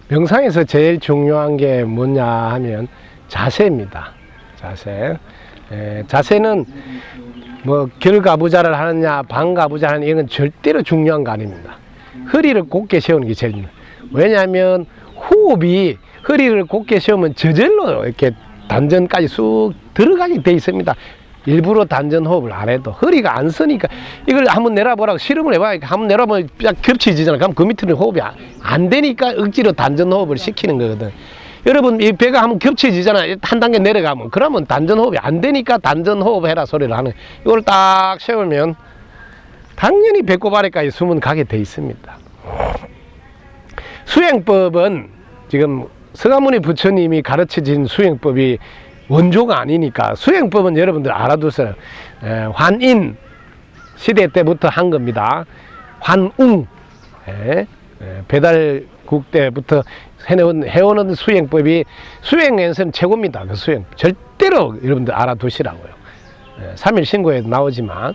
명상에서 제일 중요한 게 뭐냐 하면 자세입니다. 자세. 자세는 뭐 결가부좌를 하느냐 반가부좌를 하느냐 이건 절대로 중요한 거 아닙니다. 허리를 곧게 세우는 게 제일 중요해요. 왜냐하면 호흡이 허리를 곧게 세우면 저절로 이렇게 단전까지 쑥 들어가게 돼 있습니다. 일부러 단전 호흡을 안 해도 허리가 안 서니까 이걸 한번 내려보라고 실험을 해봐야 한번 내려보면 쫙 겹치지잖아. 그럼 그 밑으로 호흡이 안 되니까 억지로 단전 호흡을 시키는 거거든. 여러분 이 배가 한번 겹쳐지잖아. 한 단계 내려가면 그러면 단전 호흡이 안 되니까 단전 호흡 해라 소리를 하는 거예요. 이걸 딱 세우면 당연히 배꼽 아래까지 숨은 가게 돼 있습니다. 수행법은 지금 서가모니 부처님이 가르쳐진 수행법이 원조가 아니니까 수행법은 여러분들 알아두세요. 환인 시대 때부터 한 겁니다. 환웅 배달국 때부터 해오는 수행법이 수행에서는 최고입니다. 그 수행 절대로 여러분들 알아두시라고요. 3일 신고에도 나오지만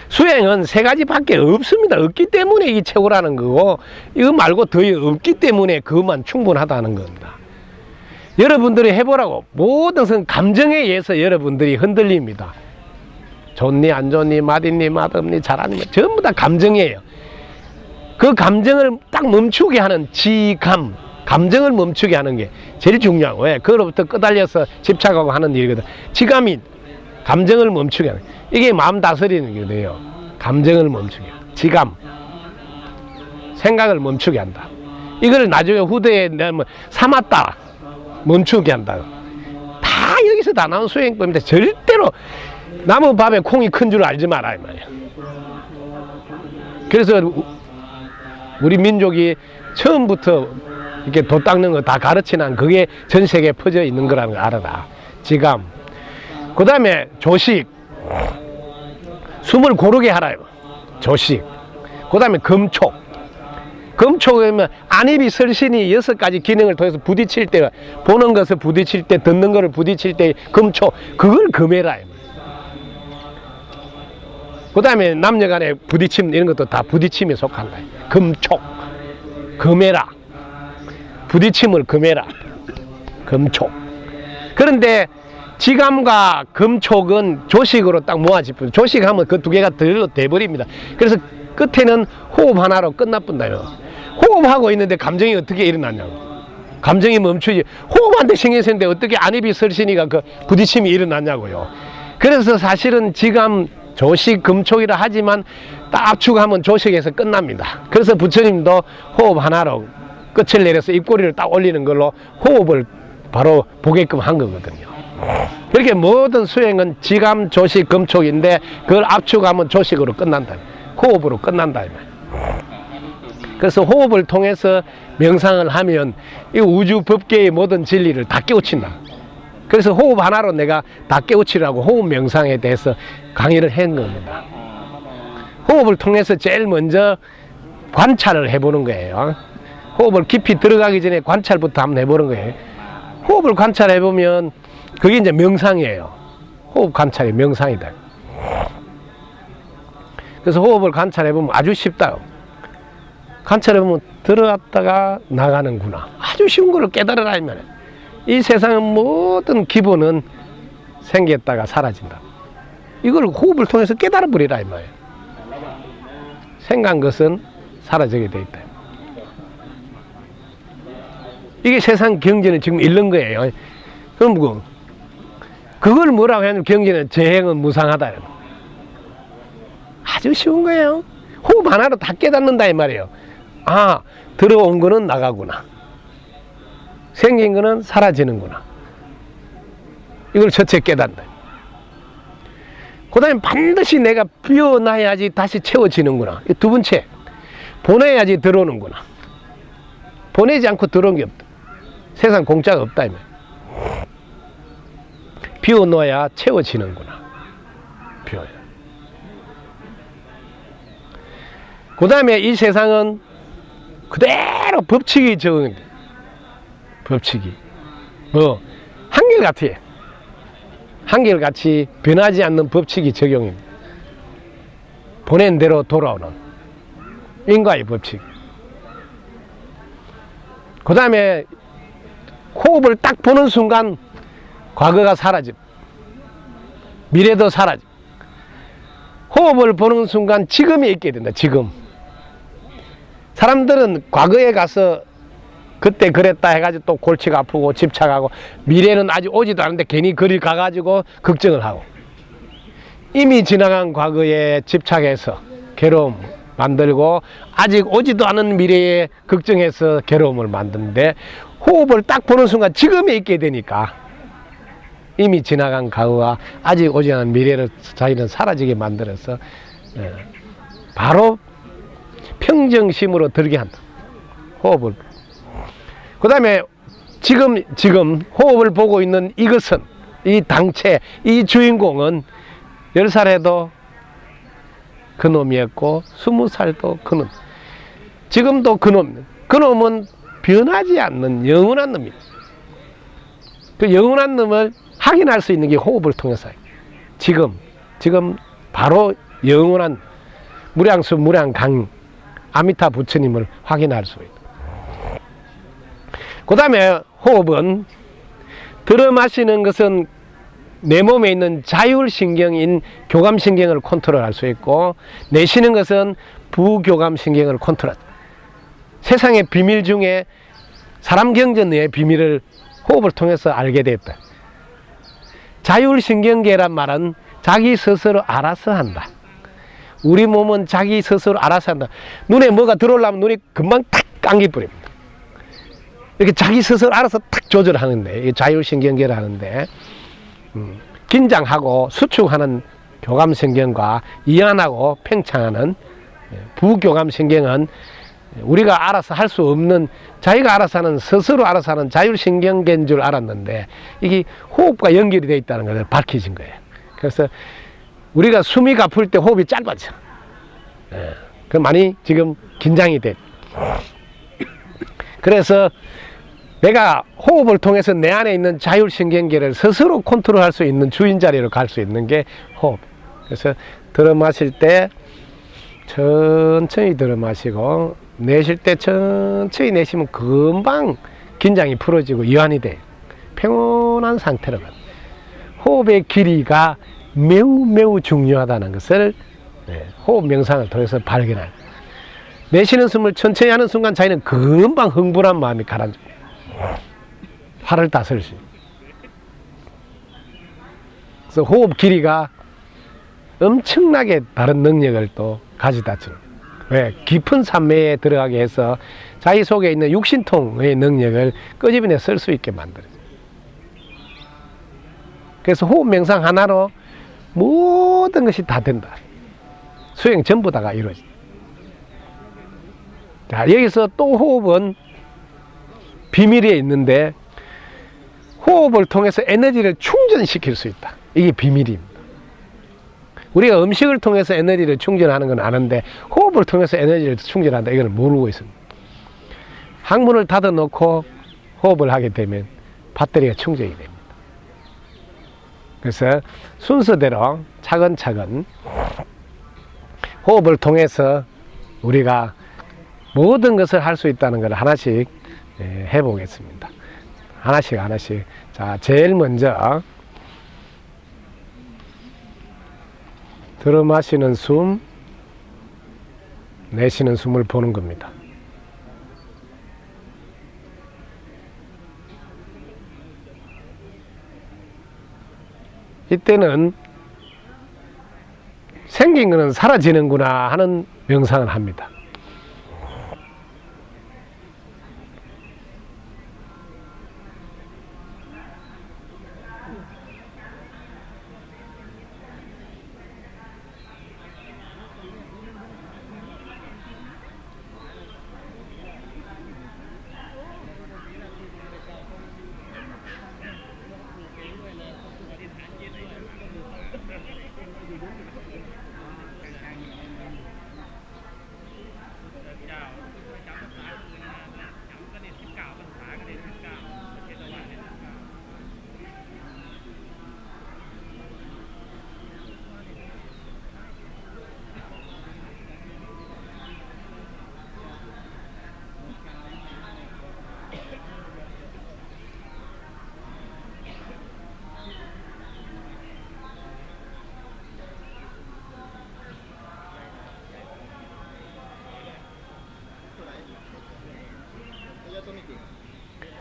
수행은 세 가지밖에 없습니다. 없기 때문에 이게 최고라는 거고 이거 말고 더 없기 때문에 그것만 충분하다는 겁니다. 여러분들이 해보라고 모든 감정에 의해서 여러분들이 흔들립니다. 좋니 안 좋니 맛있니 맛없니 잘하니 전부 다 감정이에요. 그 감정을 딱 멈추게 하는 지감, 감정을 멈추게 하는 게 제일 중요하고 왜? 그로부터 끄달려서 집착하고 하는 일이거든. 지감이 감정을 멈추게 하는 이게 마음 다스리는 게 돼요. 감정을 멈추게 지감 생각을 멈추게 한다. 이걸 나중에 후대에 내가 삼았다 멈추게 한다. 다 여기서 다 나온 수행법인데 절대로 나무밥에 콩이 큰 줄 알지 마라 이 말이야. 그래서 우리 민족이 처음부터 이렇게 도 닦는 거 다 가르치는 그게 전 세계에 퍼져 있는 거라는 걸 알아라. 지감. 그 다음에 조식. 숨을 고르게 하라. 조식. 그 다음에 금촉. 금촉이면 안입이 설신이 6가지 기능을 통해서 부딪힐 때, 보는 것을 부딪힐 때, 듣는 것을 부딪힐 때 금촉. 그걸 금해라. 그 다음에 남녀 간의 부딪힘 이런 것도 다 부딪힘에 속한다. 금촉. 금해라. 부딪힘을 금해라. 금촉. 그런데 지감과 금촉은 조식으로 딱 모아집니다. 조식하면 그 두 개가 들로 돼버립니다. 그래서 끝에는 호흡 하나로 끝나뿐다요. 호흡하고 있는데 감정이 어떻게 일어나냐고. 감정이 멈추지. 호흡한테 신경 쓰는데 어떻게 안입이 설신이가 그 부딪힘이 일어나냐고요. 그래서 사실은 지감, 조식, 금촉이라 하지만 딱 압축하면 조식에서 끝납니다. 그래서 부처님도 호흡 하나로 끝을 내려서 입꼬리를 딱 올리는 걸로 호흡을 바로 보게끔 한 거거든요. 그렇게 모든 수행은 지감, 조식, 금촉인데 그걸 압축하면 조식으로 끝난다. 호흡으로 끝난다. 그래서 호흡을 통해서 명상을 하면 이 우주 법계의 모든 진리를 다 깨우친다. 그래서 호흡 하나로 내가 다 깨우치라고 호흡 명상에 대해서 강의를 한 겁니다. 호흡을 통해서 제일 먼저 관찰을 해보는 거예요. 호흡을 깊이 들어가기 전에 관찰부터 한번 해보는 거예요. 호흡을 관찰해보면 그게 이제 명상이에요. 호흡 관찰이 명상이다. 그래서 호흡을 관찰해보면 아주 쉽다. 관찰해보면 들어갔다가 나가는구나. 아주 쉬운 거를 깨달으라 이 말이에요. 이 세상의 모든 기본은 생겼다가 사라진다. 이걸 호흡을 통해서 깨달아 버리라 이 말이에요. 생각한 것은 사라지게 돼 있다. 이게 세상 경제는 지금 잃는 거예요. 그럼 그걸 뭐라고 하냐면 경제는 재행은 무상하다. 아주 쉬운 거예요. 호흡 하나로 다 깨닫는다 이 말이에요. 아, 들어온 거는 나가구나. 생긴 거는 사라지는구나. 이걸 첫째 깨닫는다. 그 다음에 반드시 내가 비워놔야지 다시 채워지는구나. 두 번째, 보내야지 들어오는구나. 보내지 않고 들어온 게 없다. 세상 공짜가 없다. 비워놓아야 채워지는구나. 비워야. 그 다음에 이 세상은 그대로 법칙이 적용돼. 법칙이. 한결같아. 한결같이 변하지 않는 법칙이 적용입니다. 보낸 대로 돌아오는 인과의 법칙. 그 다음에 호흡을 딱 보는 순간 과거가 사라집, 미래도 사라집. 호흡을 보는 순간 지금이 있게 된다. 지금. 사람들은 과거에 가서 그때 그랬다 해가지고 또 골치가 아프고 집착하고, 미래는 아직 오지도 않은데 괜히 거리 가가지고 걱정을 하고, 이미 지나간 과거에 집착해서 괴로움 만들고 아직 오지도 않은 미래에 걱정해서 괴로움을 만드는데, 호흡을 딱 보는 순간 지금에 있게 되니까 이미 지나간 과거와 아직 오지 않은 미래를 자기는 사라지게 만들어서 바로 평정심으로 들게 한다. 호흡을. 그 다음에 지금 호흡을 보고 있는 이것은, 이 당체, 이 주인공은 10살에도 그놈이었고 20살도 그놈, 지금도 그놈. 그놈은 변하지 않는 영원한 놈입니다. 그 영원한 놈을 확인할 수 있는 게 호흡을 통해서 지금 바로 영원한 무량수 무량강 아미타 부처님을 확인할 수 있다. 그 다음에 호흡은, 들어 마시는 것은 내 몸에 있는 자율신경인 교감신경을 컨트롤할 수 있고, 내쉬는 것은 부교감신경을 컨트롤한다. 세상의 비밀 중에 사람 경전의 비밀을 호흡을 통해서 알게 됐다. 자율신경계란 말은 자기 스스로 알아서 한다. 우리 몸은 자기 스스로 알아서 한다. 눈에 뭐가 들어오려면 눈이 금방 탁 감기버립니다. 이렇게 자기 스스로 알아서 탁 조절하는데, 이게 자율신경계를 하는데, 긴장하고 수축하는 교감신경과 이완하고 팽창하는 부교감신경은 우리가 알아서 할 수 없는, 자기가 알아서 하는, 스스로 알아서 하는 자율신경계인 줄 알았는데, 이게 호흡과 연결이 되어 있다는 것을 밝혀진 거예요. 그래서 우리가 숨이 가쁠 때 호흡이 짧아져. 그 많이 지금 긴장이 돼. 그래서 내가 호흡을 통해서 내 안에 있는 자율신경계를 스스로 컨트롤할 수 있는 주인 자리로 갈 수 있는 게 호흡. 그래서 들어 마실 때 천천히 들어 마시고, 내쉴 때 천천히 내쉬면 금방 긴장이 풀어지고 이완이 돼. 평온한 상태로 가요. 호흡의 길이가 매우 중요하다는 것을 호흡 명상을 통해서 발견할. 내쉬는 숨을 천천히 하는 순간 자기는 금방 흥분한 마음이 가라앉습니다. 화를 다스릴 수 있어요. 그래서 호흡 길이가 엄청나게 다른 능력을 또 가지다 주는. 왜? 깊은 산매에 들어가게 해서 자기 속에 있는 육신통의 능력을 끄집어내 쓸 수 있게 만들어요. 그래서 호흡 명상 하나로 모든 것이 다 된다. 수행 전부 다가 이루어진다. 자, 여기서 또 호흡은 비밀이 있는데, 호흡을 통해서 에너지를 충전시킬 수 있다. 이게 비밀입니다. 우리가 음식을 통해서 에너지를 충전하는 건 아는데, 호흡을 통해서 에너지를 충전한다, 이걸 모르고 있습니다. 항문을 닫아 놓고 호흡을 하게 되면 배터리가 충전이 됩니다. 그래서 순서대로 차근차근 호흡을 통해서 우리가 모든 것을 할 수 있다는 걸 하나씩 해보겠습니다. 하나씩. 자, 제일 먼저 들어 마시는 숨, 내쉬는 숨을 보는 겁니다. 이때는 생긴 거는 사라지는구나 하는 명상을 합니다.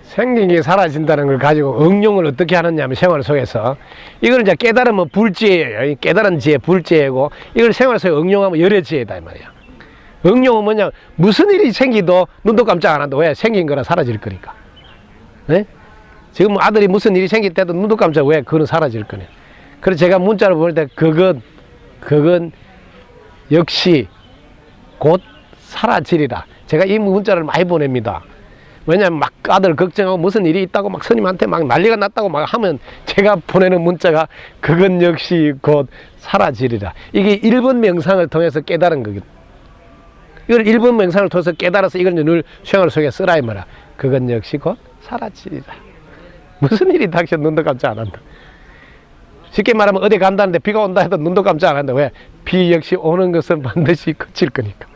생긴 게 사라진다는 걸 가지고 응용을 어떻게 하느냐 하면 생활 속에서 이걸 이제 깨달으면 불지혜예요. 깨달은 지혜 불지혜고 이걸 생활 속에 응용하면 열의 지혜다 이 말이야. 응용은 뭐냐, 무슨 일이 생기도 눈도 깜짝 안 한다. 왜? 생긴 거라 사라질 거니까. 네? 지금 아들이 무슨 일이 생길 때도 눈도 깜짝, 왜? 그거는 사라질 거네. 그래서 제가 문자를 보낼 때 그건 역시 곧 사라지리라. 제가 이 문자를 많이 보냅니다. 왜냐면 막 아들 걱정하고 무슨 일이 있다고 막 스님한테 막 난리가 났다고 막 하면 제가 보내는 문자가 그건 역시 곧 사라지리라. 이게 1번 명상을 통해서 깨달은 거거든. 이걸 1번 명상을 통해서 깨달아서 이걸 늘 생활 속에 쓰라 이 말이야. 그건 역시 곧 사라지리라. 무슨 일이 닥쳐 눈도 깜짝 안 한다. 쉽게 말하면 어디 간다는데 비가 온다 해도 눈도 깜짝 안 한다. 왜? 비 역시 오는 것은 반드시 그칠 거니까.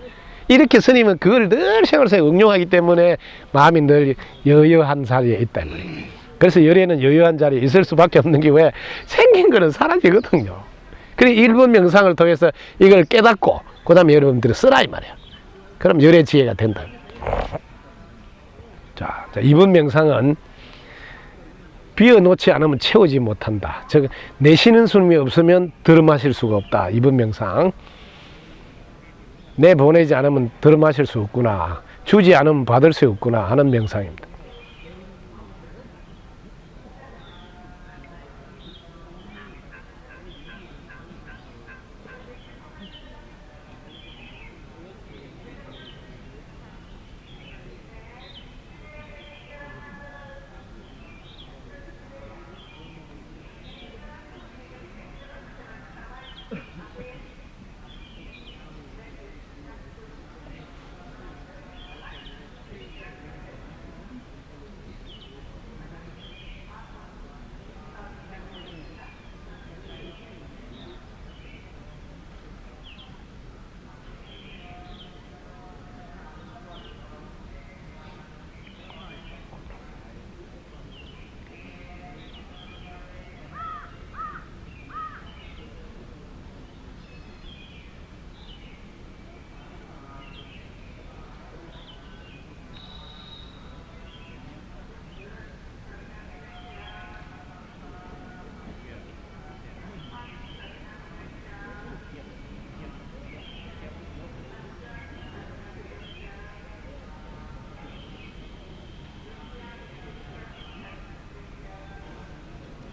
이렇게 스님은 그걸 늘 생활 속에 응용하기 때문에 마음이 늘 여여한 자리에 있다. 그래서 열애는 여여한 자리에 있을 수밖에 없는 게, 왜? 생긴 거는 사라지거든요. 그래서 1번 명상을 통해서 이걸 깨닫고 그 다음에 여러분들이 쓰라 이 말이야. 그럼 열애 지혜가 된다. 자, 2번 명상은 비워놓지 않으면 채우지 못한다. 즉 내쉬는 숨이 없으면 들음하실 수가 없다. 2번 명상. 내보내지 않으면 들음하실 수 없구나, 주지 않으면 받을 수 없구나 하는 명상입니다.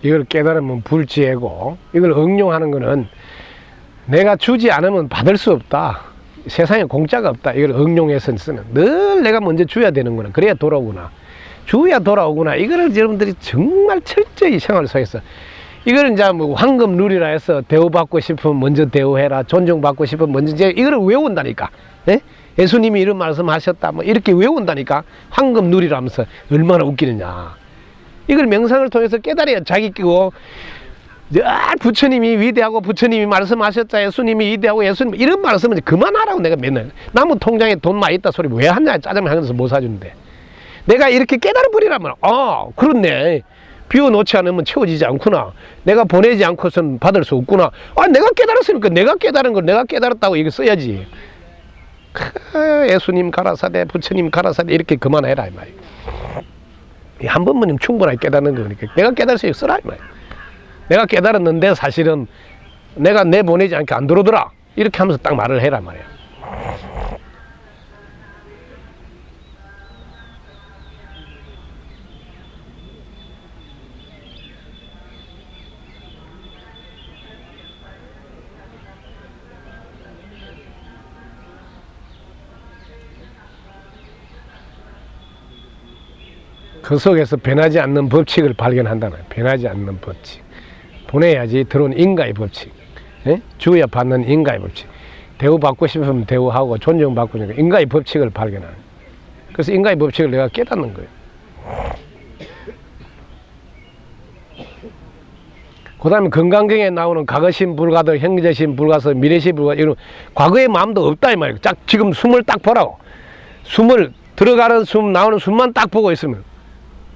이걸 깨달으면 불지혜고, 이걸 응용하는 거는 내가 주지 않으면 받을 수 없다. 세상에 공짜가 없다. 이걸 응용해서 쓰는, 늘 내가 먼저 줘야 되는구나. 그래야 돌아오구나. 줘야 돌아오구나. 이거를 여러분들이 정말 철저히 생활 속에서, 이걸 이제 뭐 황금 룰이라 해서 대우받고 싶으면 먼저 대우해라, 존중받고 싶으면 먼저, 이제 이거를 외운다니까. 예? 예수님이 이런 말씀 하셨다, 뭐 이렇게 외운다니까. 황금 룰이라면서 얼마나 웃기느냐. 이걸 명상을 통해서 깨달아야 자기 끼고, 부처님이 위대하고 부처님이 말씀하셨자, 예수님이 위대하고 예수님 이런 말씀은 그만하라고. 내가 맨날 나무 통장에 돈 많이 있다 소리 왜 하냐, 짜장면 하면서 못 사주는데. 내가 이렇게 깨달아버리라면, 그렇네, 비워놓지 않으면 채워지지 않구나, 내가 보내지 않고선 받을 수 없구나, 내가 깨달았으니까 내가 깨달은 걸 내가 깨달았다고 이거 써야지. 예수님 가라사대 부처님 가라사대 이렇게 그만해라 이 말이야. 한 번만이면 충분하게 깨닫는 거니까 내가 깨달을 수 있어라 이 말이야. 내가 깨달았는데 사실은 내가 내보내지 않게 안 들어오더라, 이렇게 하면서 딱 말을 해라 말이야. 그 속에서 변하지 않는 법칙을 발견한다는 거예요. 변하지 않는 법칙. 보내야지 들어온 인가의 법칙. 예? 주어야 받는 인가의 법칙. 대우받고 싶으면 대우하고 존중받고 싶으면 인가의 법칙을 발견하는 거예요. 그래서 인가의 법칙을 내가 깨닫는 거예요. 그 다음에 건강경에 나오는 과거심 불가도, 현재심 불가서, 미래심 불가, 이런 과거의 마음도 없다 이 말이에요. 딱 지금 숨을 딱 보라고. 숨을, 들어가는 숨 나오는 숨만 딱 보고 있으면,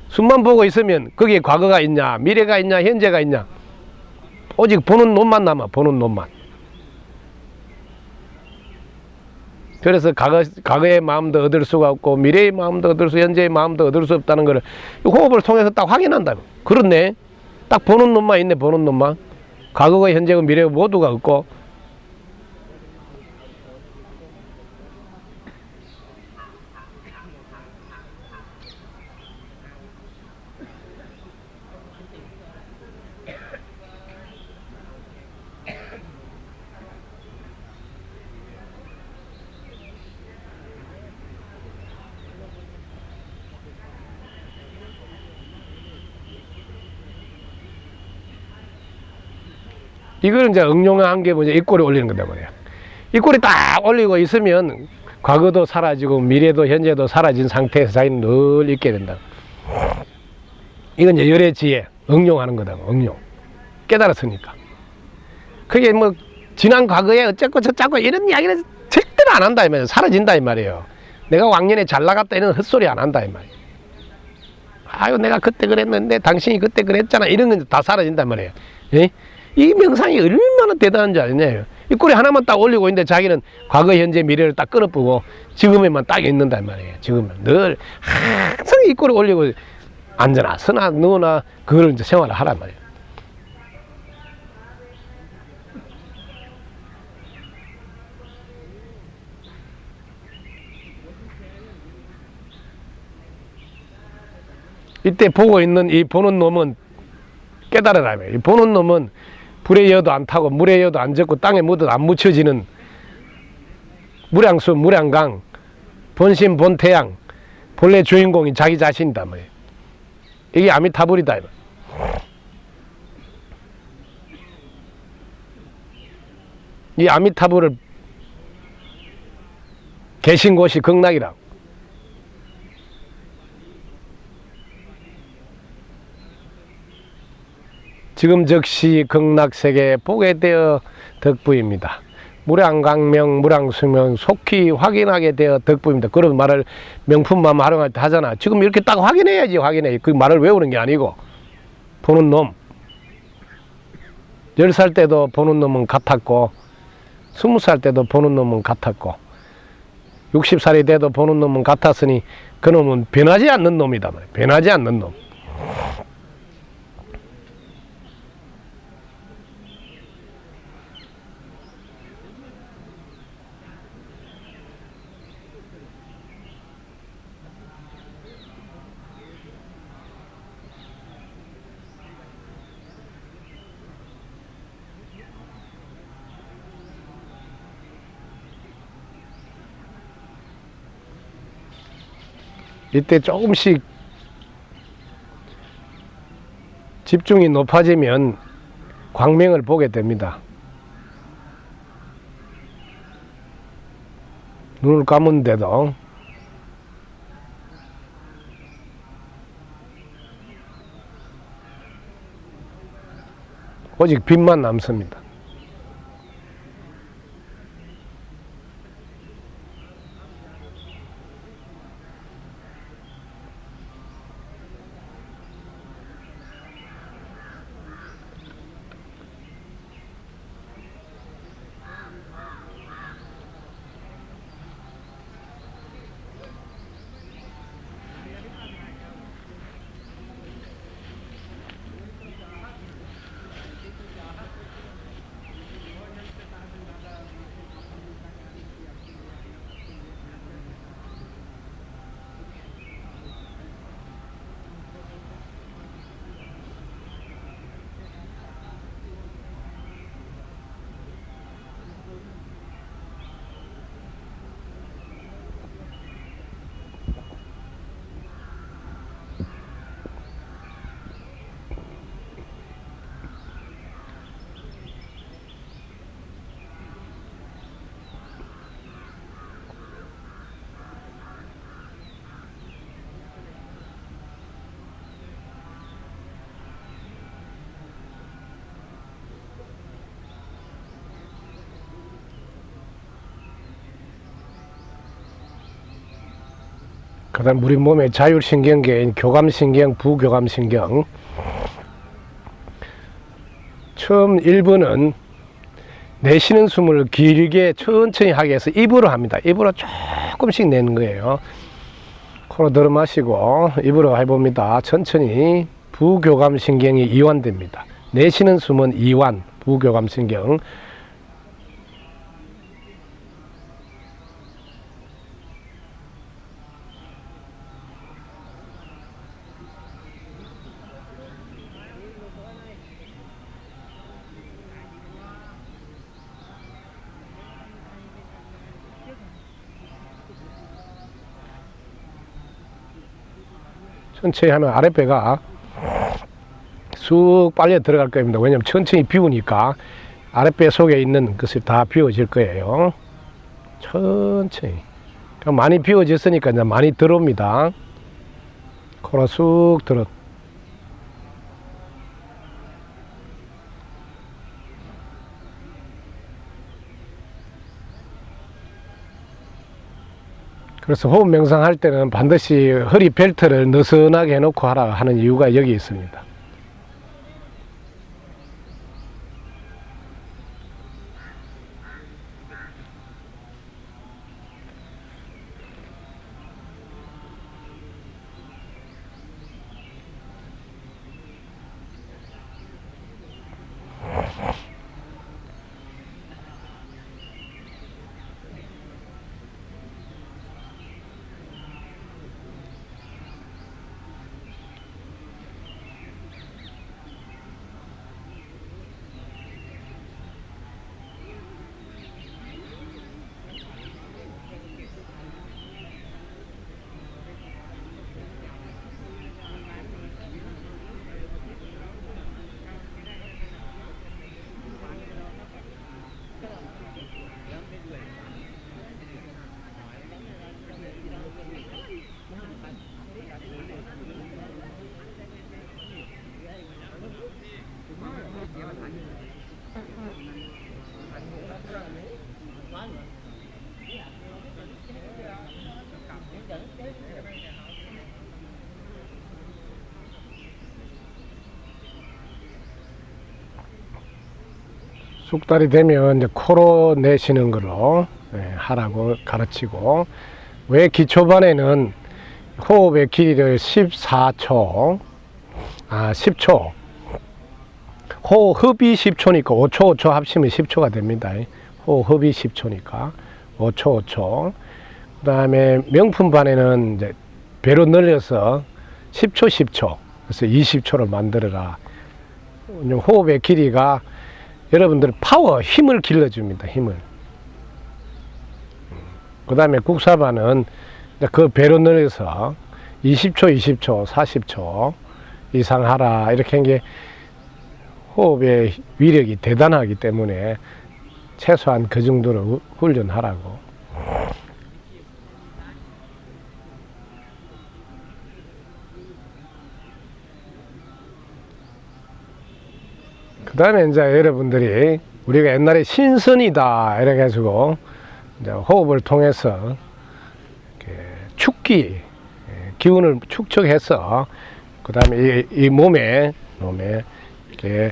숨만 보고 있으면 거기에 과거가 있냐 미래가 있냐 현재가 있냐, 오직 보는 놈만 남아. 보는 놈만. 그래서 과거의 마음도 얻을 수가 없고 미래의 마음도 얻을 수, 현재의 마음도 얻을 수 없다는 것을 호흡을 통해서 딱 확인한다. 그렇네. 딱 보는 놈만 있네. 보는 놈만. 과거가 현재가 미래가 모두가 없고. 이거는 이제 응용한 게 뭐냐, 입꼬리 올리는 건데 말이야. 입꼬리 딱 올리고 있으면 과거도 사라지고 미래도 현재도 사라진 상태에서 자기는 늘 있게 된다. 이건 이제 열의 지혜, 응용하는 거다. 응용. 깨달았으니까. 그게 뭐 지난 과거에 어쨌고 저쨌고 이런 이야기는 절대로 안 한다 이 말이에요. 사라진다 이 말이에요. 내가 왕년에 잘 나갔다 이런 헛소리 안 한다 이 말이에요. 아유 내가 그때 그랬는데 당신이 그때 그랬잖아 이런 건 다 사라진단 말이에요. 예? 이 명상이 얼마나 대단한 줄 아느냐요. 이 꼬리 하나만 딱 올리고 있는데 자기는 과거, 현재, 미래를 딱 끌어보고 지금에만 딱 있는단 말이에요. 지금은 늘 항상 이 꼬리 올리고 앉아나 서나 누우나 그걸 이제 생활을 하란 말이에요. 이때 보고 있는 이 보는 놈은 깨달으라. 이 보는 놈은 불에 여도 안 타고 물에 여도 안 젖고 땅에 묻어도 안 묻혀지는 무량수 무량강 본심 본태양 본래 주인공이 자기 자신이다 말이에요. 이게 아미타불이다. 이 아미타불을 계신 곳이 극락이라고. 지금 즉시 극락세계에 보게 되어 덕부입니다. 무량광명 무량수명 속히 확인하게 되어 덕부입니다. 그런 말을 명품만 활용할 때 하잖아. 지금 이렇게 딱 확인해야지. 확인해. 그 말을 외우는 게 아니고 보는 놈. 10살 때도 보는 놈은 같았고 20살 때도 보는 놈은 같았고 60살이 돼도 보는 놈은 같았으니 그 놈은 변하지 않는 놈이다. 변하지 않는 놈. 이때 조금씩 집중이 높아지면 광명을 보게 됩니다. 눈을 감은데도 오직 빛만 남습니다. 그 다음 우리 몸의 자율신경계인 교감신경, 부교감신경. 처음 1번은 내쉬는 숨을 길게 천천히 하게 해서 입으로 합니다. 입으로 조금씩 내는 거예요. 코로 들어 마시고 입으로 해봅니다. 천천히. 부교감신경이 이완됩니다. 내쉬는 숨은 이완, 부교감신경. 천천히 하면 아랫배가 쑥 빨려 들어갈 겁니다. 왜냐하면 천천히 비우니까 아랫배 속에 있는 것이 다 비워질 거예요. 천천히. 많이 비워졌으니까 이제 많이 들어옵니다. 코로 쑥 들어. 그래서 호흡 명상할 때는 반드시 허리 벨트를 느슨하게 해놓고 하라 하는 이유가 여기 있습니다. 쑥달이 되면 이제 코로 내쉬는 걸로 하라고 가르치고, 왜 기초반에는 호흡의 길이를 14초, 10초, 호흡이 10초니까 5초 5초 합치면 10초가 됩니다. 호흡이 10초니까 5초 5초. 그 다음에 명품반에는 이제 배로 늘려서 10초 10초, 그래서 20초를 만들어라. 호흡의 길이가 여러분들 파워, 힘을 길러줍니다. 힘을. 그 다음에 국사반은 그 배로 늘려서 20초, 20초, 40초 이상 하라. 이렇게 한 게 호흡의 위력이 대단하기 때문에 최소한 그 정도로 훈련하라고. 그 다음에 이제 여러분들이 우리가 옛날에 신선이다 이렇게 해가지고 이제 호흡을 통해서 축기, 기운을 축적해서 그 다음에 이 몸에 이렇게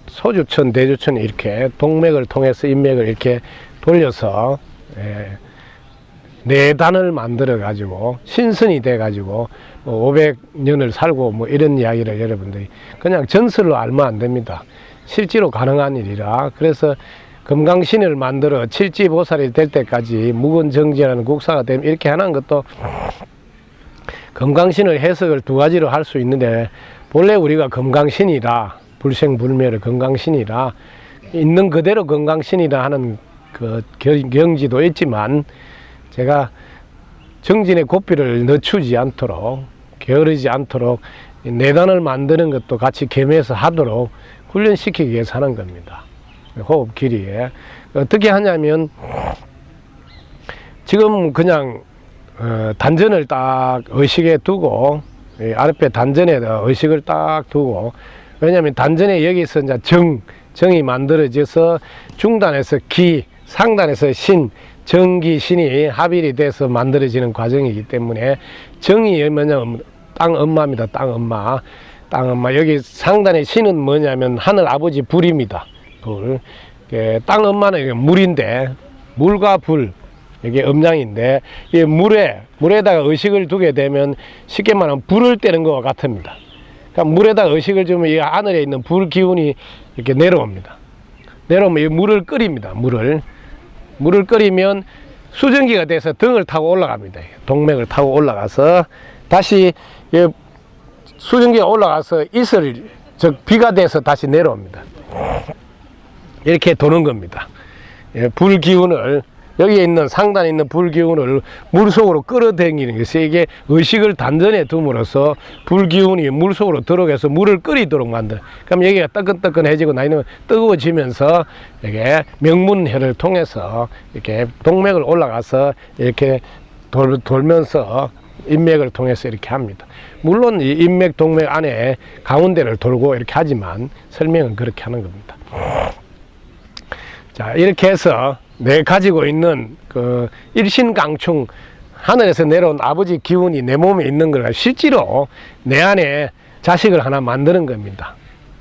소주천, 대주천 이렇게 동맥을 통해서 인맥을 이렇게 돌려서 내단을 만들어 가지고 신선이 돼 가지고 500년을 살고 뭐 이런 이야기를 여러분들이 그냥 전설로 알면 안 됩니다. 실제로 가능한 일이라. 그래서 금강신을 만들어 칠지보살이 될 때까지 무근정지라는 국사가 되면 이렇게 하는 것도 금강신을 해석을 두 가지로 할 수 있는데, 본래 우리가 금강신이라, 불생불멸의 금강신이라, 있는 그대로 금강신이라 하는 그 경지도 있지만, 제가 정진의 고삐를 늦추지 않도록, 게으르지 않도록 내단을 만드는 것도 같이 겸해서 하도록 훈련시키기 위해서 하는 겁니다. 호흡 길이에. 어떻게 하냐면, 지금 그냥 단전을 딱 의식에 두고, 아랫배 단전에 의식을 딱 두고, 왜냐하면 단전에 여기서 이제 정이 만들어져서 중단에서 기, 상단에서 신, 정기, 신이 합일이 돼서 만들어지는 과정이기 때문에, 정이 뭐냐면 땅 엄마입니다. 땅 엄마. 땅 엄마. 여기 상단의 신은 뭐냐면 하늘 아버지 불입니다. 불. 땅 엄마는 이게 물인데, 물과 불, 이게 음양인데, 이 물에다가 의식을 두게 되면 쉽게 말하면 불을 떼는 것과 같습니다. 그러니까 물에다 의식을 주면 이 하늘에 있는 불 기운이 이렇게 내려옵니다. 내려오면 이 물을 끓입니다. 물을 끓이면 수증기가 돼서 등을 타고 올라갑니다. 동맥을 타고 올라가서 다시 수증기가 올라가서 즉 비가 돼서 다시 내려옵니다. 이렇게 도는 겁니다. 불 기운을, 여기에 있는 상단에 있는 불 기운을 물 속으로 끌어당기는 것이, 이게 의식을 단전에 둠으로써 불 기운이 물 속으로 들어가서 물을 끓이도록 만들. 그럼 여기가 뜨끈뜨끈해지고 나이는 뜨거워지면서 이게 명문혈을 통해서 이렇게 동맥을 올라가서 이렇게 돌면서 인맥을 통해서 이렇게 합니다. 물론 이 인맥 동맥 안에 가운데를 돌고 이렇게 하지만 설명은 그렇게 하는 겁니다. 자, 이렇게 해서 내 가지고 있는 그 일신강충, 하늘에서 내려온 아버지 기운이 내 몸에 있는 걸 실제로 내 안에 자식을 하나 만드는 겁니다.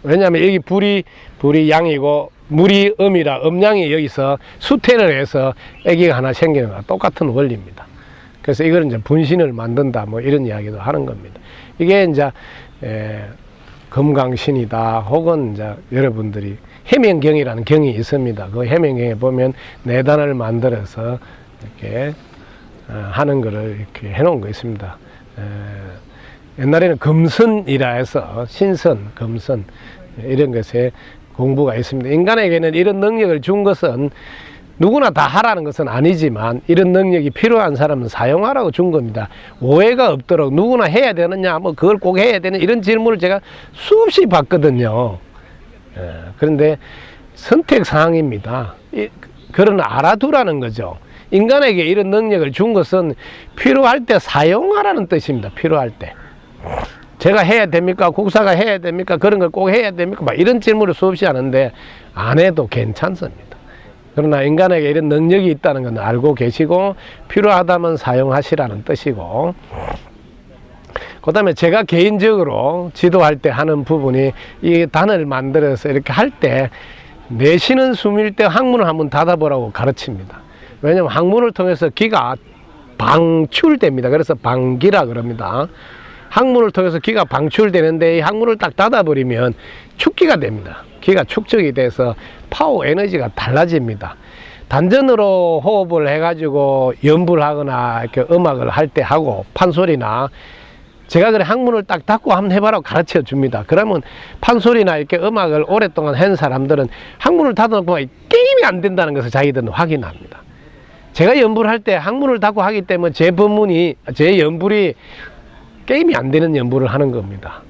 왜냐하면 여기 불이 양이고 물이 음이라 음양이 여기서 수태를 해서 아기가 하나 생기는 거와 똑같은 원리입니다. 그래서 이걸 이제 분신을 만든다, 뭐 이런 이야기도 하는 겁니다. 이게 이제 금강신이다, 혹은 이제 여러분들이 해명경이라는 경이 있습니다. 그 해명경에 보면 내단을 만들어서 이렇게 하는 거를 이렇게 해놓은 거 있습니다. 옛날에는 금선이라 해서 신선, 금선 이런 것에 공부가 있습니다. 인간에게는 이런 능력을 준 것은 누구나 다 하라는 것은 아니지만 이런 능력이 필요한 사람은 사용하라고 준 겁니다. 오해가 없도록 누구나 해야 되느냐, 뭐 그걸 꼭 해야 되는, 이런 질문을 제가 수없이 받거든요. 그런데 선택사항입니다. 그런 알아두라는 거죠. 인간에게 이런 능력을 준 것은 필요할 때 사용하라는 뜻입니다. 필요할 때. 제가 해야 됩니까? 국사가 해야 됩니까? 그런 걸 꼭 해야 됩니까? 막 이런 질문을 수없이 하는데 안 해도 괜찮습니다. 그러나 인간에게 이런 능력이 있다는 건 알고 계시고 필요하다면 사용하시라는 뜻이고, 그 다음에 제가 개인적으로 지도할 때 하는 부분이 이 단을 만들어서 이렇게 할 때 내쉬는 숨일 때 항문을 한번 닫아보라고 가르칩니다. 왜냐하면 항문을 통해서 기가 방출됩니다. 그래서 방기라 그럽니다. 항문을 통해서 기가 방출되는데 이 항문을 딱 닫아버리면 축기가 됩니다. 기가 축적이 돼서 파워 에너지가 달라집니다. 단전으로 호흡을 해가지고 연부를 하거나 이렇게 음악을 할 때 하고 판소리나, 제가 그래 항문을 딱 닫고 한번 해봐라고 가르쳐 줍니다. 그러면 판소리나 이렇게 음악을 오랫동안 한 사람들은 항문을 닫아놓고 게임이 안 된다는 것을 자기들은 확인합니다. 제가 연부를 할 때 항문을 닫고 하기 때문에 제 연불이 게임이 안 되는 연부를 하는 겁니다.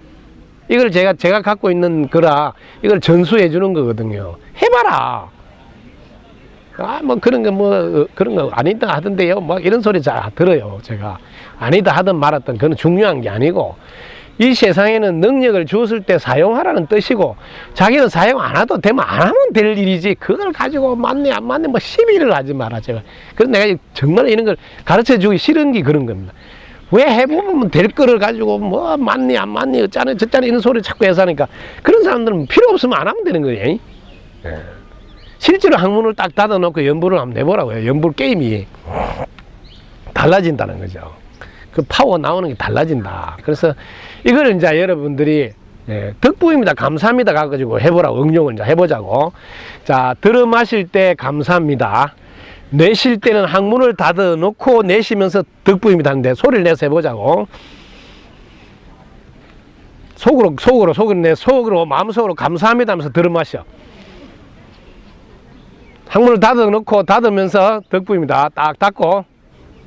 이걸 제가 갖고 있는 거라 이걸 전수해 주는 거거든요. 해봐라. 뭐 그런 거 아니다 하던데요. 뭐 이런 소리 잘 들어요. 제가 아니다 하든 말았든 그건 중요한 게 아니고, 이 세상에는 능력을 주었을 때 사용하라는 뜻이고, 자기는 사용 안 해도 되면 안 하면 될 일이지 그걸 가지고 맞네 안 맞네 뭐 시비를 하지 마라. 제가 그래서 내가 정말 이런 걸 가르쳐 주기 싫은 게 그런 겁니다. 왜 해보면 될 거를 가지고 뭐 맞니 안 맞니 어쩌네 저쩌네 이런 소리 자꾸 해서 하니까, 그런 사람들은 필요 없으면 안 하면 되는 거예요. 실제로 항문을 딱 닫아놓고 연불을 한번 내보라고요. 연불 게임이 달라진다는 거죠. 그 파워 나오는 게 달라진다. 그래서 이걸 이제 여러분들이 덕분입니다, 감사합니다 가가지고 해보라고, 응용을 이제 해보자고. 자, 들어 마실 때 감사합니다, 내쉴 때는 항문을 닫아 놓고 내쉬면서 덕분입니다 하는데 소리를 내서 해보자고. 속으로 마음속으로 감사합니다 하면서 들어 마셔. 항문을 닫아 놓고 닫으면서 덕분입니다 딱 닫고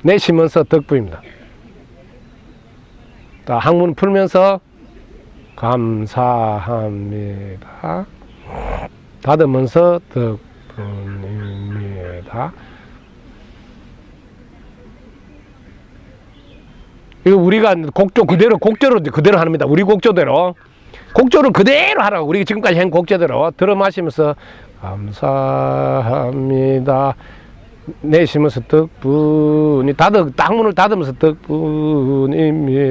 내쉬면서 덕분입니다. 항문 풀면서 감사합니다 닫으면서 덕분입니다. 이거 우리가 곡조를 그대로 합니다. 우리 곡조대로 곡조를 그대로 하라고. 우리가 지금까지 한 곡조대로 들어 마시면서 감사합니다 내쉬면서 덕분이 항문을 닫으면서 덕분입니다